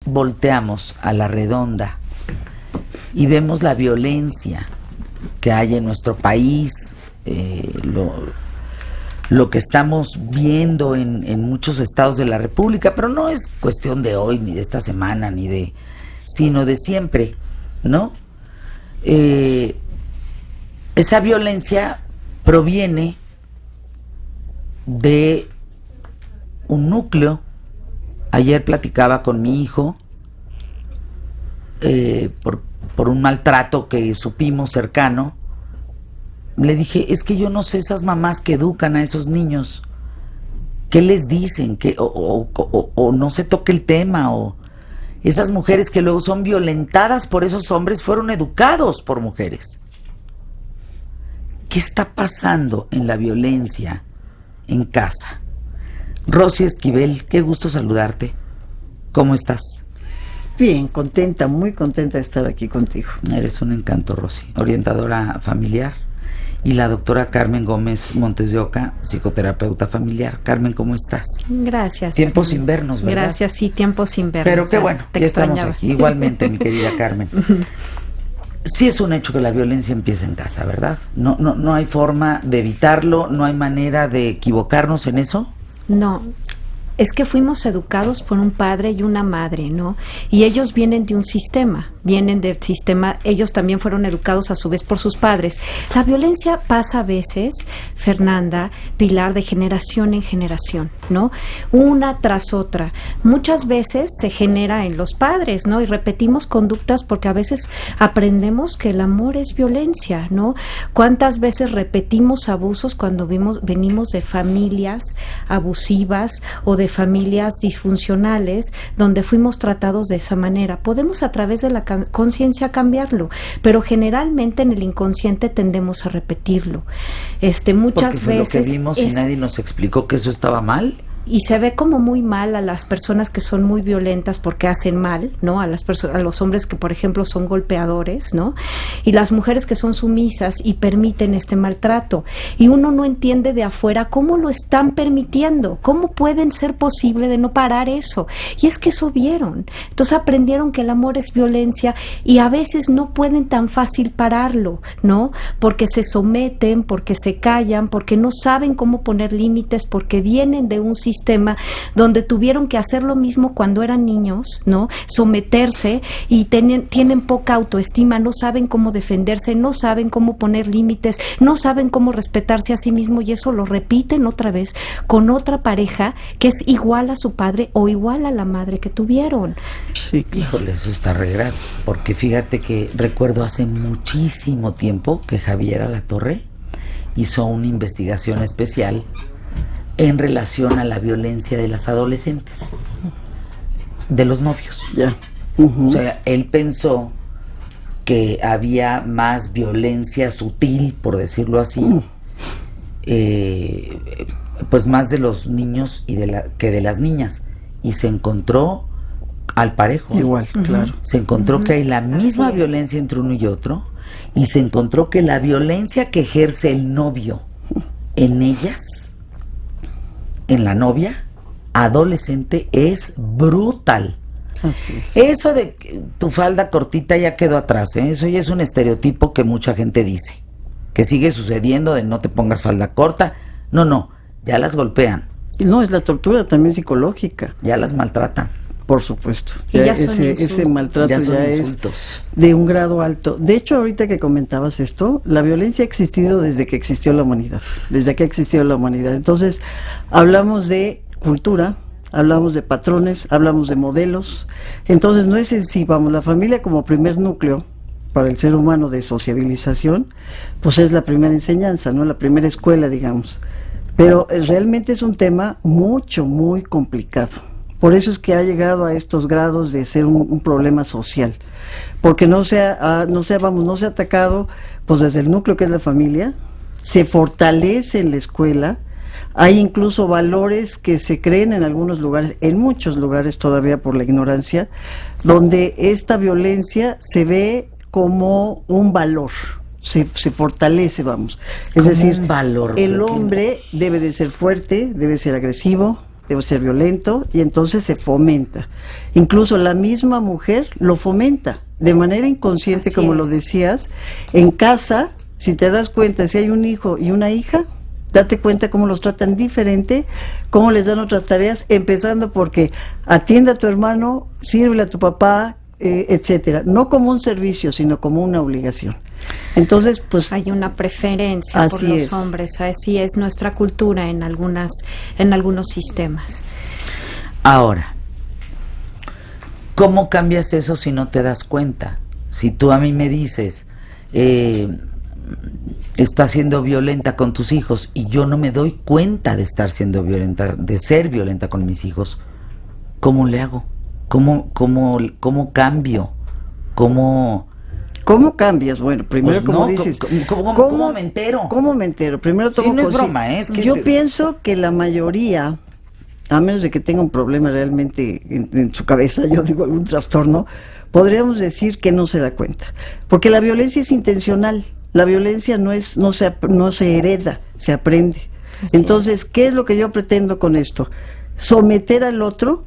volteamos a la redonda y vemos la violencia que hay en nuestro país, lo que estamos viendo en muchos estados de la República, pero no es cuestión de hoy, ni de esta semana, sino de siempre, ¿no? Esa violencia proviene de un núcleo. Ayer platicaba con mi hijo por un maltrato que supimos cercano. Le dije, es que yo no sé esas mamás que educan a esos niños, ¿qué les dicen? O no se toque el tema, o esas mujeres que luego son violentadas por esos hombres fueron educados por mujeres. ¿Qué está pasando en la violencia en casa? Rosy Esquivel, qué gusto saludarte. ¿Cómo estás? Bien, contenta, muy contenta de estar aquí contigo. Eres un encanto, Rosy, orientadora familiar, y la doctora Carmen Gómez Montes de Oca, psicoterapeuta familiar. Carmen, ¿cómo estás? Gracias. Tiempo sin vernos, ¿verdad? Gracias, sí, tiempo sin vernos. Pero qué bueno, ya estamos aquí. Igualmente, mi querida Carmen. Sí es un hecho que la violencia empieza en casa, ¿verdad? No hay forma de evitarlo, no hay manera de equivocarnos en eso. No, es que fuimos educados por un padre y una madre, ¿no? Y ellos vienen del sistema, ellos también fueron educados a su vez por sus padres. La violencia pasa a veces, Fernanda, Pilar, de generación en generación, ¿no? Una tras otra. Muchas veces se genera en los padres, ¿no? Y repetimos conductas porque a veces aprendemos que el amor es violencia, ¿no? ¿Cuántas veces repetimos abusos cuando venimos de familias abusivas o de familias disfuncionales donde fuimos tratados de esa manera? Podemos a través de la conciencia cambiarlo, pero generalmente en el inconsciente tendemos a repetirlo. Muchas porque fue veces lo que vimos y nadie nos explicó que eso estaba mal. Y se ve como muy mal a las personas que son muy violentas porque hacen mal, ¿no? A los hombres que, por ejemplo, son golpeadores, ¿no? Y las mujeres que son sumisas y permiten este maltrato. Y uno no entiende de afuera cómo lo están permitiendo, cómo pueden ser posible de no parar eso. Y es que eso vieron. Entonces aprendieron que el amor es violencia y a veces no pueden tan fácil pararlo, ¿no? Porque se someten, porque se callan, porque no saben cómo poner límites, porque vienen de un sistema donde tuvieron que hacer lo mismo cuando eran niños, ¿no? Someterse y tienen poca autoestima, no saben cómo defenderse, no saben cómo poner límites, no saben cómo respetarse a sí mismo y eso lo repiten otra vez con otra pareja que es igual a su padre o igual a la madre que tuvieron. Sí. Híjole, eso está re grave, porque fíjate que recuerdo hace muchísimo tiempo que Javier Alatorre hizo una investigación especial en relación a la violencia de las adolescentes, de los novios. Ya. O sea, él pensó que había más violencia sutil, por decirlo así, pues más de los niños que de las niñas, y se encontró al parejo. Igual, claro. Se encontró que hay la misma violencia entre uno y otro, y se encontró que la violencia que ejerce el novio en ellas, en la novia adolescente, es brutal. Así es. Eso de tu falda cortita ya quedó atrás, ¿eh? Eso ya es un estereotipo que mucha gente dice, que sigue sucediendo, de no te pongas falda corta. No, ya las golpean. No, es la tortura también psicológica. Ya las maltratan. Por supuesto. Y ya son ese maltrato ya es de un grado alto. De hecho, ahorita que comentabas esto, la violencia ha existido desde que existió la humanidad. Desde que ha existido la humanidad. Entonces, hablamos de cultura, hablamos de patrones, hablamos de modelos. Entonces, no es en sí, vamos, la familia como primer núcleo para el ser humano de sociabilización, pues es la primera enseñanza, ¿no? La primera escuela, digamos. Pero realmente es un tema muy complicado. Por eso es que ha llegado a estos grados de ser un problema social, porque no se ha atacado pues desde el núcleo que es la familia, se fortalece en la escuela, hay incluso valores que se creen en algunos lugares, en muchos lugares todavía por la ignorancia, donde esta violencia se ve como un valor. Se fortalece, vamos. Es decir, un valor, el hombre debe de ser fuerte, debe ser agresivo, debo ser violento, y entonces se fomenta. Incluso la misma mujer lo fomenta de manera inconsciente, como lo decías. En casa, si te das cuenta, si hay un hijo y una hija, date cuenta cómo los tratan diferente, cómo les dan otras tareas, empezando porque atiende a tu hermano, sírvele a tu papá, etcétera. No como un servicio, sino como una obligación. Entonces, pues hay una preferencia por los hombres, así es nuestra cultura en algunos sistemas. Ahora, ¿cómo cambias eso si no te das cuenta? Si tú a mí me dices, estás siendo violenta con tus hijos, y yo no me doy cuenta de estar siendo violenta, de ser violenta con mis hijos, ¿cómo le hago? ¿Cómo cambio? ¿Cómo cambias? Bueno, primero, pues como dices, ¿cómo me entero? ¿Cómo me entero? Primero tomo no es broma, es que yo pienso que la mayoría, a menos de que tenga un problema realmente en su cabeza, yo digo algún trastorno, podríamos decir que no se da cuenta. Porque la violencia es intencional. La violencia no se hereda, se aprende. Entonces, ¿qué es lo que yo pretendo con esto? Someter al otro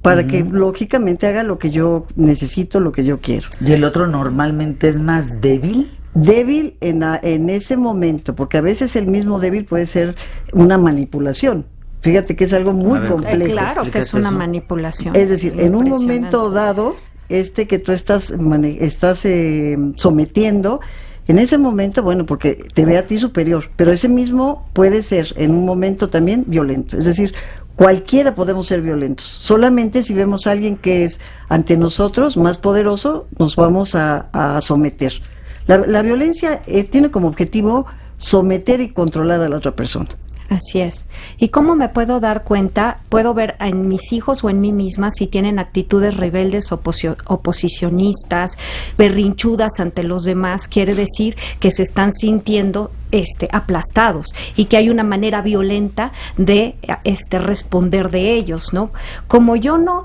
para que lógicamente haga lo que yo necesito, lo que yo quiero. ¿Y el otro normalmente es más débil? Débil en ese momento, porque a veces el mismo débil puede ser una manipulación. Fíjate que es algo muy complejo. Claro que es una manipulación. Es decir, en un momento dado, que tú estás sometiendo, en ese momento, bueno, porque te ve a ti superior, pero ese mismo puede ser en un momento también violento. Es decir, cualquiera podemos ser violentos. Solamente si vemos a alguien que es ante nosotros más poderoso, nos vamos a someter. La violencia tiene como objetivo someter y controlar a la otra persona. Así es. ¿Y cómo me puedo dar cuenta? Puedo ver en mis hijos o en mí misma si tienen actitudes rebeldes, oposicionistas, berrinchudas ante los demás. Quiere decir que se están sintiendo aplastados y que hay una manera violenta de responder de ellos, ¿no? Como yo no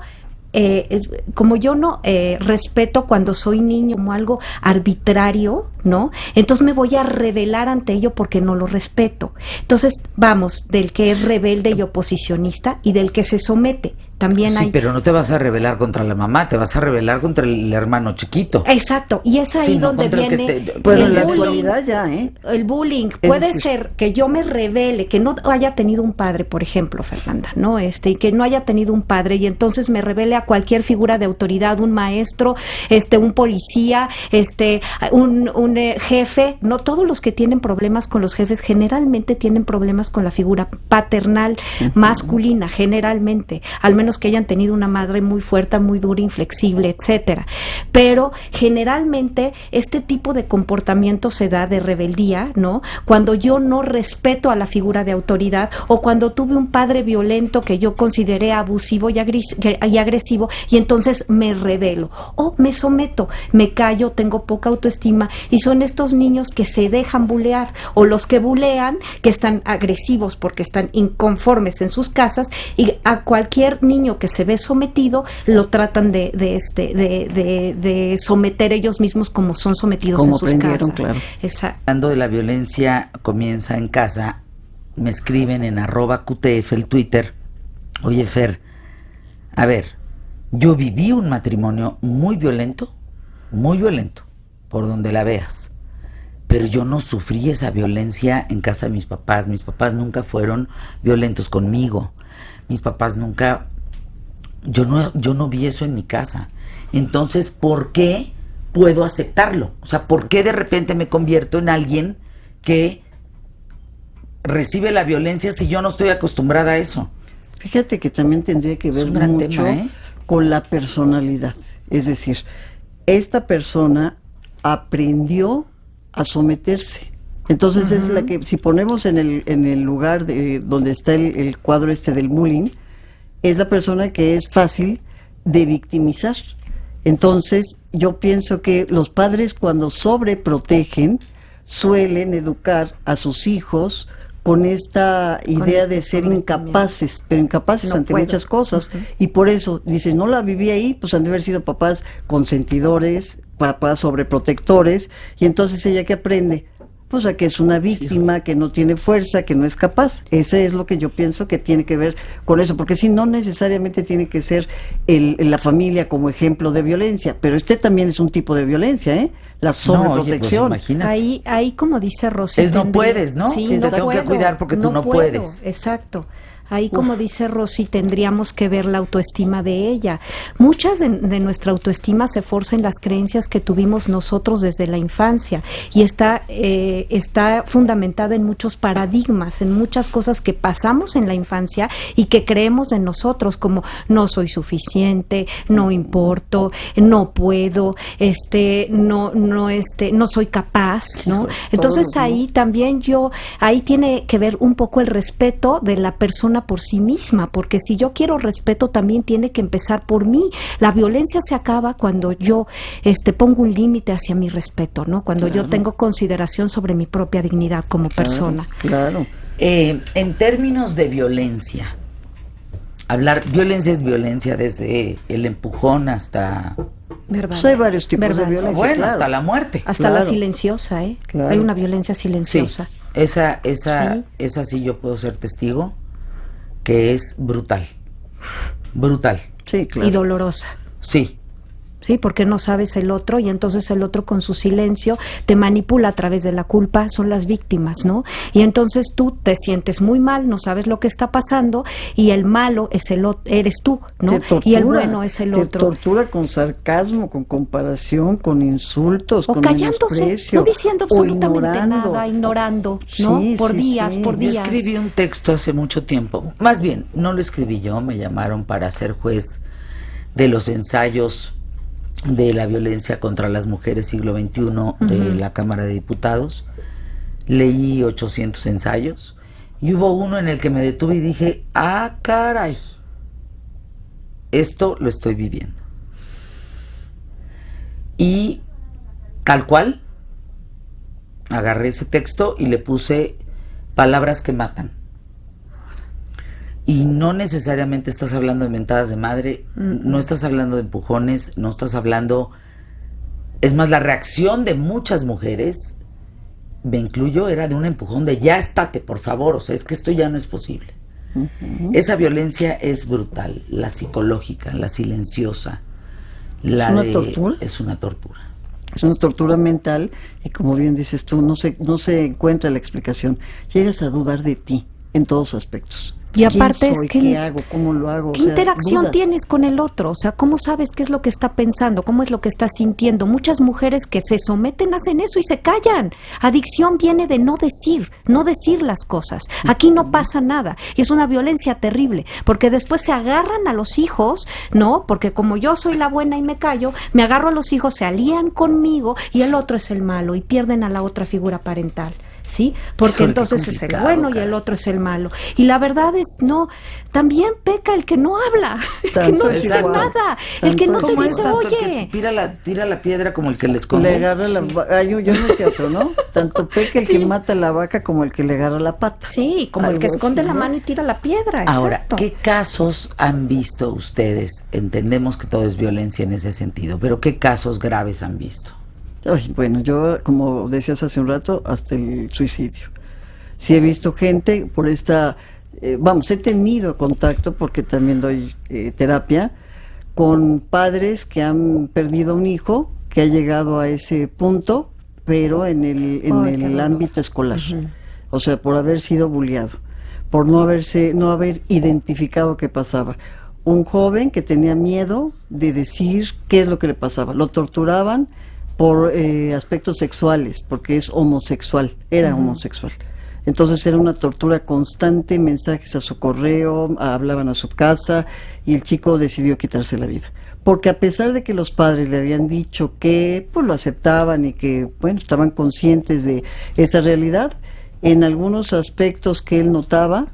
respeto cuando soy niño como algo arbitrario, ¿no? Entonces me voy a rebelar ante ello porque no lo respeto. Entonces, vamos, del que es rebelde y oposicionista y del que se somete. También sí, pero no te vas a rebelar contra la mamá, te vas a rebelar contra el hermano chiquito. Exacto, y es ahí donde viene bueno, en la actualidad ya, el bullying. Puede ser que yo me rebele, que no haya tenido un padre, por ejemplo, Fernanda, ¿no? Y que no haya tenido un padre, y entonces me rebele a cualquier figura de autoridad, un maestro, un policía, un jefe. No todos los que tienen problemas con los jefes generalmente tienen problemas con la figura paternal masculina, generalmente, al menos que hayan tenido una madre muy fuerte, muy dura, inflexible, etcétera. Pero generalmente este tipo de comportamiento se da de rebeldía, ¿no? Cuando yo no respeto a la figura de autoridad, o cuando tuve un padre violento que yo consideré abusivo y agresivo, y entonces me rebelo o me someto, me callo, tengo poca autoestima, y son estos niños que se dejan bulear, o los que bulean, que están agresivos porque están inconformes en sus casas, y a cualquier niño que se ve sometido lo tratan de someter ellos mismos como son sometidos como en sus casas. Claro. Exacto. Hablando de la violencia comienza en casa, me escriben en @QTF el Twitter: oye, Fer, a ver, yo viví un matrimonio muy violento, por donde la veas, pero yo no sufrí esa violencia en casa de mis papás. Mis papás nunca fueron violentos conmigo. Mis papás nunca... Yo no vi eso en mi casa. Entonces, ¿por qué puedo aceptarlo? O sea, ¿por qué de repente me convierto en alguien que recibe la violencia si yo no estoy acostumbrada a eso? Fíjate que también tendría que ver mucho con la personalidad. Es decir, esta persona aprendió a someterse. Entonces es la que, si ponemos en el lugar donde está el cuadro del bullying, es la persona que es fácil de victimizar. Entonces yo pienso que los padres, cuando sobreprotegen, suelen educar a sus hijos con esta idea de ser incapaces, pero incapaces ante muchas cosas, y por eso, dice, no la viví ahí, pues han de haber sido papás consentidores, papás sobreprotectores, y entonces ella, ¿qué aprende? pues a que es una víctima, que no tiene fuerza, que no es capaz. Ese es lo que yo pienso que tiene que ver con eso, porque si no necesariamente tiene que ser la familia como ejemplo de violencia, pero también es un tipo de violencia, ¿eh? La sobreprotección. No, oye, pues ahí como dice Rosy, no puedes, ¿no? Sí, Te no tengo que puedo, cuidar porque tú no puedo. puedes. Exacto. Ahí, como dice Rosy, tendríamos que ver la autoestima de ella. Muchas de nuestra autoestima se forja en las creencias que tuvimos nosotros desde la infancia y está fundamentada en muchos paradigmas, en muchas cosas que pasamos en la infancia y que creemos en nosotros, como no soy suficiente, no importo, no puedo, no soy capaz, ¿no? Entonces ahí también ahí tiene que ver un poco el respeto de la persona por sí misma, porque si yo quiero respeto también tiene que empezar por mí. La violencia se acaba cuando yo pongo un límite hacia mi respeto, ¿no? Cuando yo tengo consideración sobre mi propia dignidad como persona. Claro. En términos de violencia, violencia es violencia desde el empujón hasta... Verbal. Pues hay varios tipos de violencia. Bueno, claro. Hasta la muerte. Hasta la silenciosa, ¿eh? Claro. Hay una violencia silenciosa. Sí. Esa sí yo puedo ser testigo, que es brutal. Brutal. Sí, claro. Y dolorosa. Sí. Sí, porque no sabes el otro y entonces el otro con su silencio te manipula a través de la culpa, son las víctimas, ¿no? Y entonces tú te sientes muy mal, no sabes lo que está pasando y el malo eres tú, ¿no? Y el bueno es el otro. Te tortura con sarcasmo, con comparación, con insultos, o con callándose, menosprecio, no diciendo absolutamente nada, ignorando, ¿no? Sí, por días. Yo escribí un texto hace mucho tiempo, más bien, no lo escribí yo, me llamaron para ser juez de los ensayos de la violencia contra las mujeres siglo XXI de la Cámara de Diputados. Leí 800 ensayos y hubo uno en el que me detuve y dije, ah, caray, esto lo estoy viviendo. Y tal cual, agarré ese texto y le puse palabras que matan. Y no necesariamente estás hablando de mentadas de madre, no estás hablando de empujones, no estás hablando... Es más, la reacción de muchas mujeres, me incluyo, era de un empujón de ya estate, por favor, o sea, es que esto ya no es posible. Esa violencia es brutal, la psicológica, la silenciosa. ¿Es una tortura? Es una tortura. Es una tortura mental y como bien dices tú, no se encuentra la explicación. Llegas a dudar de ti en todos aspectos. Y aparte es que ¿qué hago? ¿Cómo lo hago? ¿Qué interacción tienes con el otro? O sea, ¿cómo sabes qué es lo que está pensando? ¿Cómo es lo que está sintiendo? Muchas mujeres que se someten hacen eso y se callan. Adicción viene de no decir las cosas. Aquí no pasa nada. Y es una violencia terrible, porque después se agarran a los hijos, ¿no? Porque como yo soy la buena y me callo, me agarro a los hijos, se alían conmigo y el otro es el malo y pierden a la otra figura parental. ¿Sí? Porque entonces es el bueno y el otro es el malo. Y la verdad es, no, también peca el que no habla, el que no dice nada, el que no te dice, oye. Tira la piedra como el que le esconde. Le agarra yo en el teatro, ¿no? Tanto peca el que mata la vaca como el que le agarra la pata. Sí, como el que esconde la mano y tira la piedra. Ahora, exacto. ¿qué casos han visto ustedes? Entendemos que todo es violencia en ese sentido, pero ¿qué casos graves han visto? Ay, bueno, yo, como decías hace un rato, hasta el suicidio. Sí he visto gente por esta... he tenido contacto, porque también doy terapia, con padres que han perdido un hijo, que ha llegado a ese punto, pero en el ámbito escolar. O sea, por haber sido bulliado, por no haber identificado qué pasaba. Un joven que tenía miedo de decir qué es lo que le pasaba. Lo torturaban por aspectos sexuales, porque es homosexual, era homosexual. Entonces era una tortura constante, mensajes a su correo, hablaban a su casa, y el chico decidió quitarse la vida. Porque a pesar de que los padres le habían dicho que pues lo aceptaban y que bueno, estaban conscientes de esa realidad, en algunos aspectos que él notaba,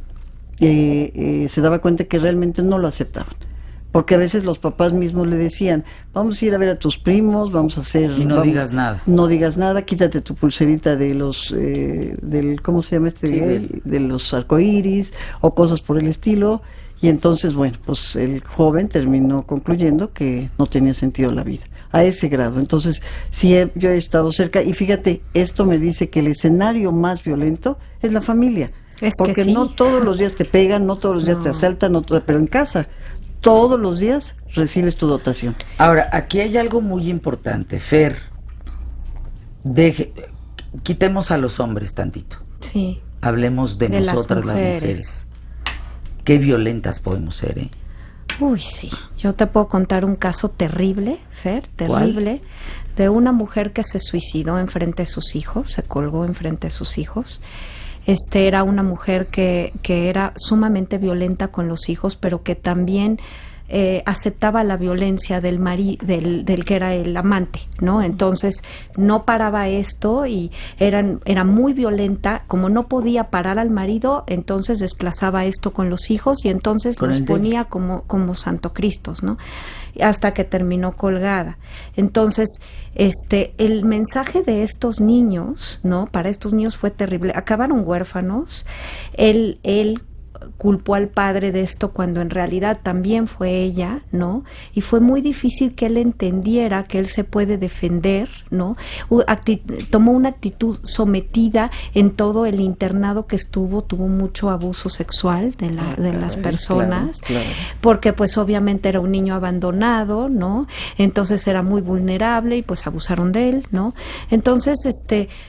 se daba cuenta que realmente no lo aceptaban. Porque a veces los papás mismos le decían, vamos a ir a ver a tus primos, vamos a hacer... Y no digas nada. No digas nada, quítate tu pulserita de los, ¿cómo se llama este? Sí, de los arcoíris, o cosas por el estilo. Y entonces, bueno, pues el joven terminó concluyendo que no tenía sentido la vida, a ese grado. Entonces, sí, yo he estado cerca, y fíjate, esto me dice que el escenario más violento es la familia. Es porque que sí. no todos los días te pegan, no todos los días te asaltan, pero en casa todos los días recibes tu dotación. Ahora, aquí hay algo muy importante, Fer. Quitemos a los hombres tantito. Sí. Hablemos de nosotras las mujeres. Qué violentas podemos ser, ¿eh? Uy, sí. Yo te puedo contar un caso terrible, Fer, terrible, de una mujer que se suicidó enfrente de sus hijos, se colgó enfrente de sus hijos. Era una mujer que era sumamente violenta con los hijos, pero que también aceptaba la violencia del que era el amante, ¿no? Entonces no paraba esto y era muy violenta. Como no podía parar al marido, entonces desplazaba esto con los hijos y entonces los ponía como Santo Cristos, ¿no? Hasta que terminó colgada. Entonces, el mensaje de estos niños, ¿no? Para estos niños fue terrible. Acabaron huérfanos. Él culpó al padre de esto cuando en realidad también fue ella, ¿no? Y fue muy difícil que él entendiera que él se puede defender, ¿no? Tomó una actitud sometida en todo el internado que tuvo mucho abuso sexual de las personas, claro. Porque pues obviamente era un niño abandonado, ¿no? Entonces era muy vulnerable y pues abusaron de él, ¿no? Entonces,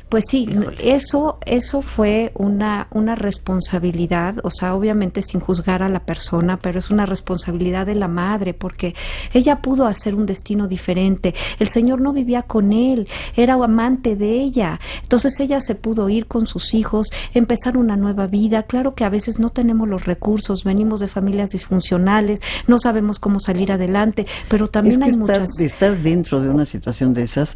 pues sí, eso fue una responsabilidad, o sea, obviamente sin juzgar a la persona, pero es una responsabilidad de la madre, porque ella pudo hacer un destino diferente. El Señor no vivía con él, era amante de ella. Entonces ella se pudo ir con sus hijos, empezar una nueva vida. Claro que a veces no tenemos los recursos, venimos de familias disfuncionales, no sabemos cómo salir adelante, pero también hay muchas... Estar dentro de una situación de esas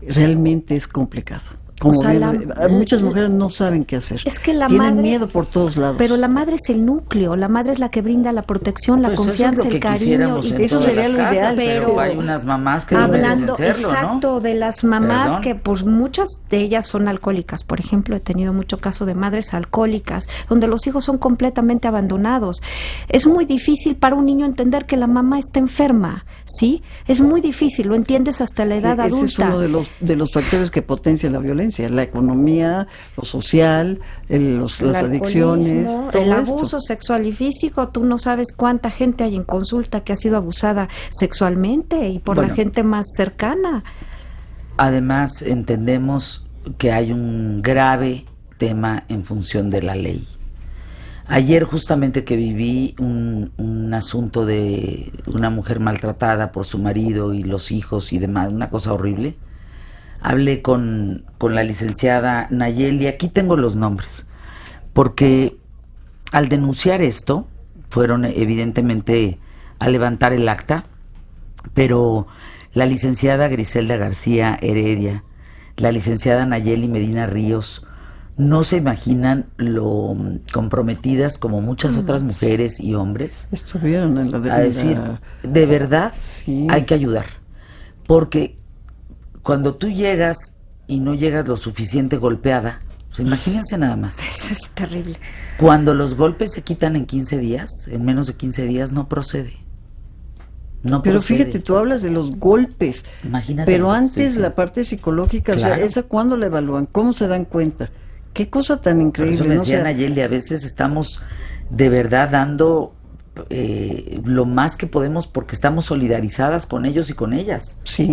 realmente es complicado. Como o sea, muchas mujeres no saben qué hacer. Es que tienen miedo por todos lados. Pero la madre es el núcleo, la madre es la que brinda la protección, la confianza, eso es el cariño. Y eso sería lo ideal, pero hay unas mamás que no merecen serlo, exacto, ¿no? De las mamás que pues muchas de ellas son alcohólicas. Por ejemplo, he tenido mucho caso de madres alcohólicas, donde los hijos son completamente abandonados. Es muy difícil para un niño entender que la mamá está enferma, ¿sí? Es muy difícil, lo entiendes hasta la edad adulta. Ese es uno de los factores que potencian la violencia, la economía, lo social, las adicciones, todo el abuso esto. sexual y físico. Tú no sabes cuánta gente hay en consulta que ha sido abusada sexualmente y por la gente más cercana. Además, entendemos que hay un grave tema en función de la ley. Ayer justamente que viví un asunto de una mujer maltratada por su marido y los hijos y demás, una cosa horrible, hablé con la licenciada Nayeli, aquí tengo los nombres, porque al denunciar esto, fueron evidentemente a levantar el acta, pero la licenciada Griselda García Heredia, la licenciada Nayeli Medina Ríos, no se imaginan lo comprometidas como muchas otras mujeres y hombres estuvieron en la a decir, de verdad, hay que ayudar, porque cuando tú llegas y no llegas lo suficiente golpeada, pues imagínense nada más. Eso es terrible. Cuando los golpes se quitan en 15 días, en menos de 15 días, no procede. No pero procede. fíjate, tú hablas de los golpes. Imagínate. Pero antes la parte psicológica, claro. O sea, ¿esa cuándo la evalúan? ¿Cómo se dan cuenta? Qué cosa tan increíble. Por eso me decía Nayeli, a veces estamos de verdad dando lo más que podemos porque estamos solidarizadas con ellos y con ellas. Sí,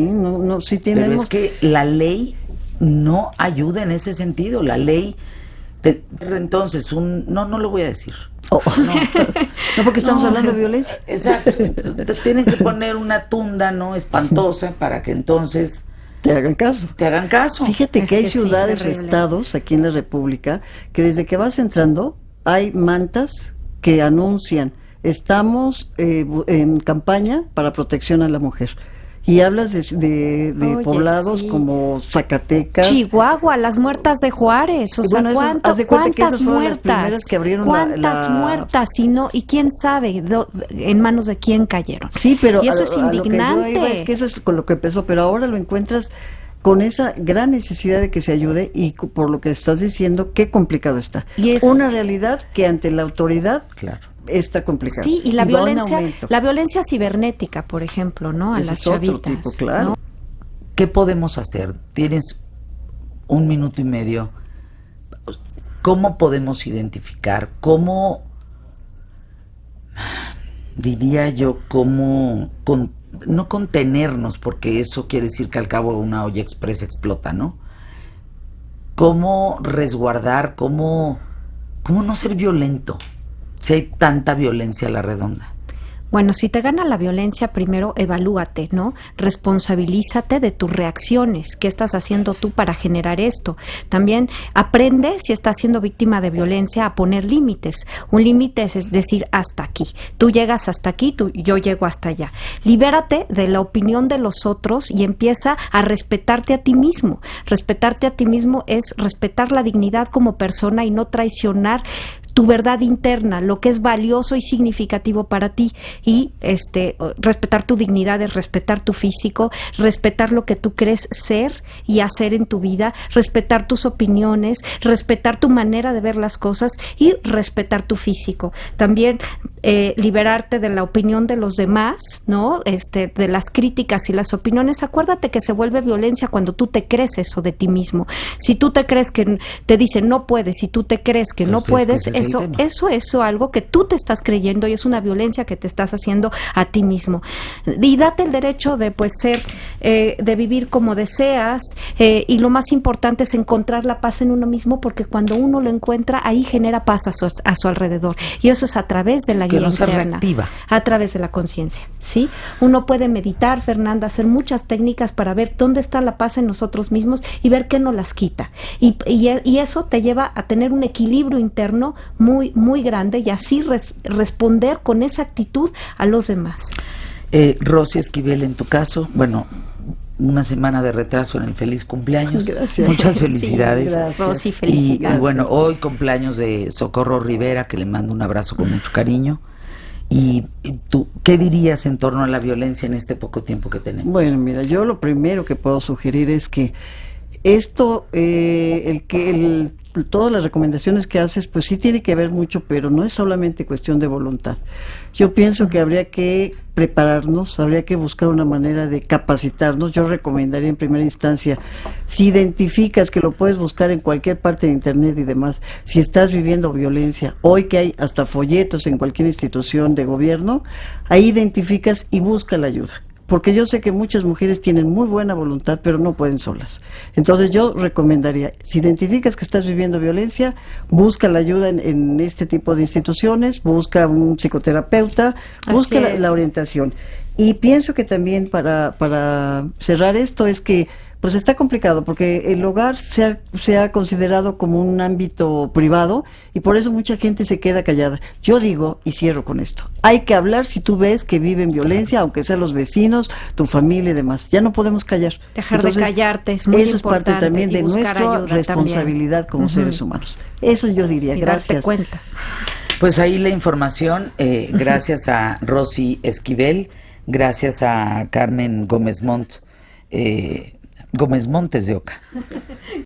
sí tenemos. Pero es que la ley no ayuda en ese sentido. La ley, entonces, no lo voy a decir. No, porque estamos hablando de violencia. Exacto. Te tienen que poner una tunda, ¿no? Espantosa para que entonces te hagan caso. Fíjate que hay ciudades o estados aquí en la República que desde que vas entrando hay mantas que anuncian: estamos en campaña para protección a la mujer. Y hablas de Oye, poblados sí. como Zacatecas. Chihuahua, las muertas de Juárez, o Y sea, bueno, haz de cuenta que ¿cuántas esas fueron las muertas? primeras que abrieron ¿Cuántas muertas? Y quién sabe en manos de quién cayeron. Sí, pero y eso es a lo que yo indignante. iba es que eso es con lo que empezó, pero ahora lo encuentras con esa gran necesidad de que se ayude y por lo que estás diciendo, qué complicado está. Y es una realidad que ante la autoridad Claro. está complicada. Sí, y va en aumento. la violencia cibernética, por ejemplo, ¿no? A Ese las es otro chavitas. tipo, claro. ¿no? ¿Qué podemos hacer? Tienes 1 minuto y medio. ¿Cómo podemos identificar? ¿Cómo, diría yo, no contenernos, porque eso quiere decir que al cabo una olla express explota, ¿no? ¿Cómo resguardar, cómo no ser violento si hay tanta violencia a la redonda? Bueno, si te gana la violencia, primero evalúate, ¿no? Responsabilízate de tus reacciones. ¿Qué estás haciendo tú para generar esto? También aprende, si estás siendo víctima de violencia, a poner límites. Un límite es decir, hasta aquí. Tú llegas hasta aquí, yo llego hasta allá. Libérate de la opinión de los otros y empieza a respetarte a ti mismo. Respetarte a ti mismo es respetar la dignidad como persona y no traicionar tu verdad interna, lo que es valioso y significativo para ti, y respetar tu dignidad es respetar tu físico, respetar lo que tú crees ser y hacer en tu vida, respetar tus opiniones, respetar tu manera de ver las cosas y respetar tu físico. También liberarte de la opinión de los demás, ¿no? De las críticas y las opiniones. Acuérdate que se vuelve violencia cuando tú te crees eso de ti mismo. Si tú te crees que te dicen no puedes, si tú te crees que no puedes, eso es algo que tú te estás creyendo y es una violencia que te estás haciendo a ti mismo. Y date el derecho de ser, de vivir como deseas, y lo más importante es encontrar la paz en uno mismo, porque cuando uno lo encuentra, ahí genera paz a su alrededor. Y eso es a través de la guía interna, a través de la conciencia, ¿sí? Uno puede meditar, Fernanda, hacer muchas técnicas para ver dónde está la paz en nosotros mismos y ver qué nos las quita. Y eso te lleva a tener un equilibrio interno muy, muy grande y así responder con esa actitud a los demás. Rosy Esquivel, en tu caso, bueno, una semana de retraso en el feliz cumpleaños. Gracias. Muchas felicidades. Sí, gracias. Rosy, felicidades. Y bueno, hoy cumpleaños de Socorro Rivera, que le mando un abrazo con mucho cariño. Y tú, ¿qué dirías en torno a la violencia en este poco tiempo que tenemos? Bueno, mira, yo lo primero que puedo sugerir es que esto, todas las recomendaciones que haces, pues sí tiene que ver mucho, pero no es solamente cuestión de voluntad. Yo pienso que habría que prepararnos, habría que buscar una manera de capacitarnos. Yo recomendaría en primera instancia, si identificas que lo puedes buscar en cualquier parte de internet y demás, si estás viviendo violencia, hoy que hay hasta folletos en cualquier institución de gobierno, ahí identificas y busca la ayuda. Porque yo sé que muchas mujeres tienen muy buena voluntad, pero no pueden solas. Entonces yo recomendaría, si identificas que estás viviendo violencia, busca la ayuda en este tipo de instituciones, busca un psicoterapeuta, busca la orientación. Y pienso que también para cerrar esto es que pues está complicado, porque el hogar se ha considerado como un ámbito privado y por eso mucha gente se queda callada. Yo digo, y cierro con esto, hay que hablar si tú ves que viven violencia, aunque sean los vecinos, tu familia y demás. Ya no podemos callar. Dejar de callarte es muy eso importante. Es parte también de nuestra responsabilidad como seres humanos. Eso yo diría. Y gracias. Darte cuenta. Pues ahí la información, gracias a Rosy Esquivel, gracias a Carmen Gómez Montes de Oca.